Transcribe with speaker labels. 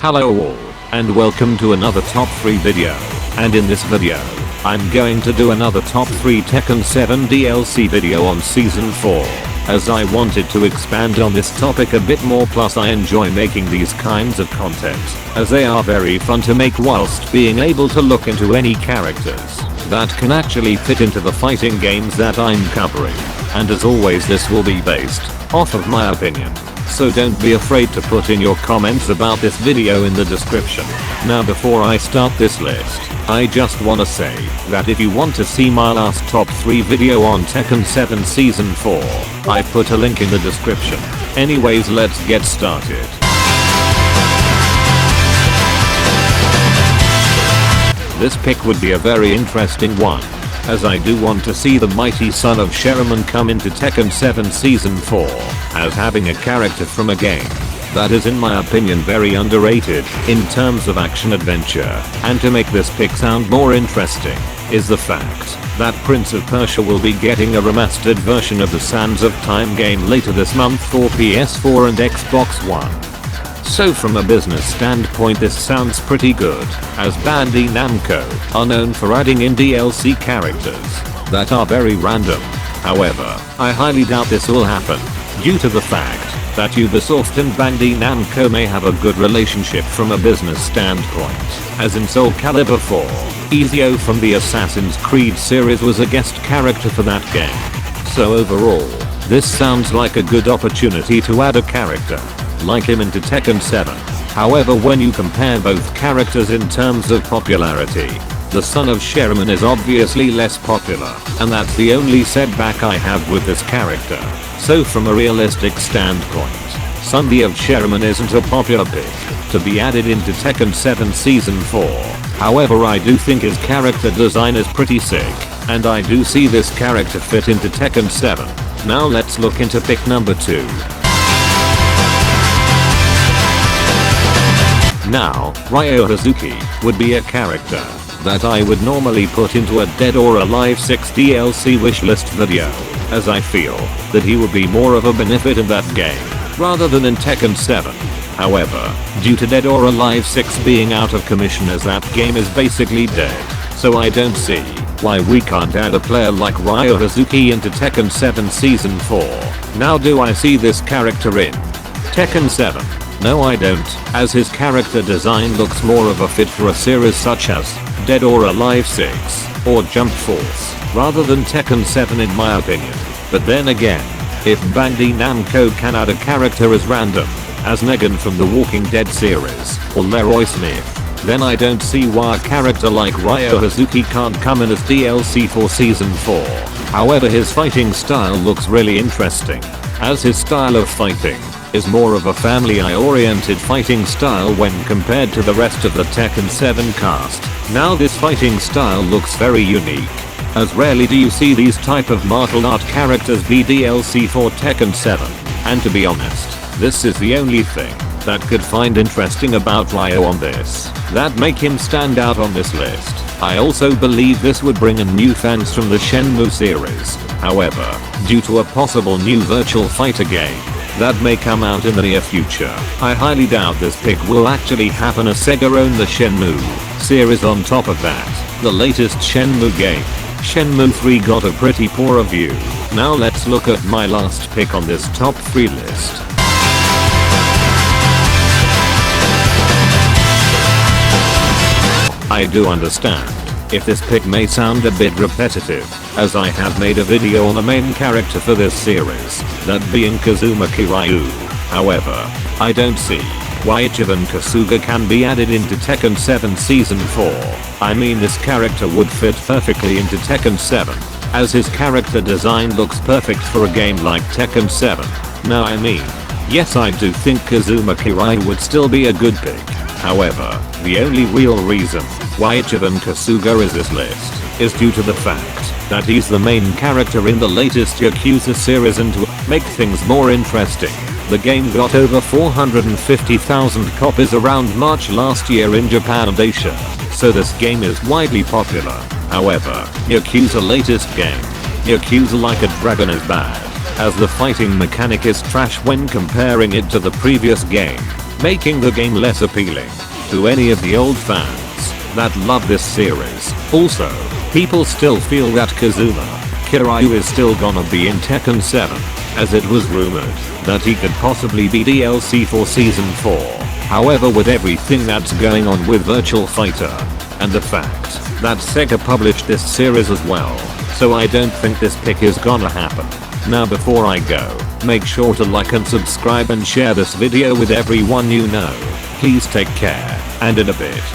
Speaker 1: Hello all, and welcome to another top 3 video, and in this video, I'm going to do another top 3 Tekken 7 DLC video on season 4, as I wanted to expand on this topic a bit more, plus I enjoy making these kinds of content, as they are very fun to make whilst being able to look into any characters that can actually fit into the fighting games that I'm covering, and as always this will be based off of my opinion. So don't be afraid to put in your comments about this video in the description. Now before I start this list, I just wanna say that if you want to see my last top 3 video on Tekken 7 Season 4, I put a link in the description. Anyways, let's get started. This pick would be a very interesting one, as I do want to see the mighty son of Shenmue come into Tekken 7 Season 4, as having a character from a game that is in my opinion very underrated in terms of action adventure, and to make this pick sound more interesting is the fact that Prince of Persia will be getting a remastered version of the Sands of Time game later this month for PS4 and Xbox One. So from a business standpoint this sounds pretty good, as bandinamco are known for adding in DLC characters that are very random. However, I highly doubt this will happen, due to the fact that Ubisoft and bandinamco may have a good relationship from a business standpoint, as in Soul Calibur 4, Ezio from the Assassin's Creed series was a guest character for that game. So overall, this sounds like a good opportunity to add a character like him into Tekken 7. However, when you compare both characters in terms of popularity, the son of Shenmue is obviously less popular, and that's the only setback I have with this character. So from a realistic standpoint, son of Shenmue isn't a popular pick to be added into Tekken 7 Season 4. However, I do think his character design is pretty sick, and I do see this character fit into Tekken 7. Now let's look into pick number 2. Now, Ryo Hazuki would be a character that I would normally put into a Dead or Alive 6 DLC wishlist video, as I feel that he would be more of a benefit in that game rather than in Tekken 7. However, due to Dead or Alive 6 being out of commission as that game is basically dead, so I don't see why we can't add a player like Ryo Hazuki into Tekken 7 Season 4. Now do I see this character in Tekken 7? No, I don't, as his character design looks more of a fit for a series such as Dead or Alive 6 or Jump Force rather than Tekken 7 in my opinion. But then again, if bandinamco can add a character as random as Negan from the Walking Dead series or Leroy Smith, then I don't see why a character like Ryo Hazuki can't come in as DLC for Season 4. However, his fighting style looks really interesting, as his style of fighting is more of a family-oriented fighting style when compared to the rest of the Tekken 7 cast. Now this fighting style looks very unique, as rarely do you see these type of martial art characters be DLC for Tekken 7, and to be honest, this is the only thing that could find interesting about Ryo on this that make him stand out on this list. I also believe this would bring in new fans from the Shenmue series. However, due to a possible new virtual fighter game that may come out in the near future, I highly doubt this pick will actually happen, as Sega own the Shenmue series. On top of that, the latest Shenmue game, Shenmue 3, got a pretty poor review. Now let's look at my last pick on this top 3 list. I do understand if this pick may sound a bit repetitive, as I have made a video on the main character for this series, that being Kazuma Kiryu. However, I don't see why Ichiban Kasuga can be added into Tekken 7 Season 4. I mean, this character would fit perfectly into Tekken 7, as his character design looks perfect for a game like Tekken 7. Now I mean, yes, I do think Kazuma Kiryu would still be a good pick. However, the only real reason why Ichiban Kasuga is this list is due to the fact that he's the main character in the latest Yakuza series, and to make things more interesting, the game got over 450,000 copies around March last year in Japan and Asia, so this game is widely popular. However, Yakuza latest game, Yakuza Like a Dragon, is bad, as the fighting mechanic is trash when comparing it to the previous game. making the game less appealing to any of the old fans that love this series. Also, people still feel that Kazuma Kiryu is still gonna be in Tekken 7, as it was rumored that he could possibly be DLC for Season 4. However, with everything that's going on with Virtual Fighter, and the fact that Sega published this series as well, so I don't think this pick is gonna happen. Now before I go, make sure to like and subscribe and share this video with everyone you know. Please take care, and in a bit.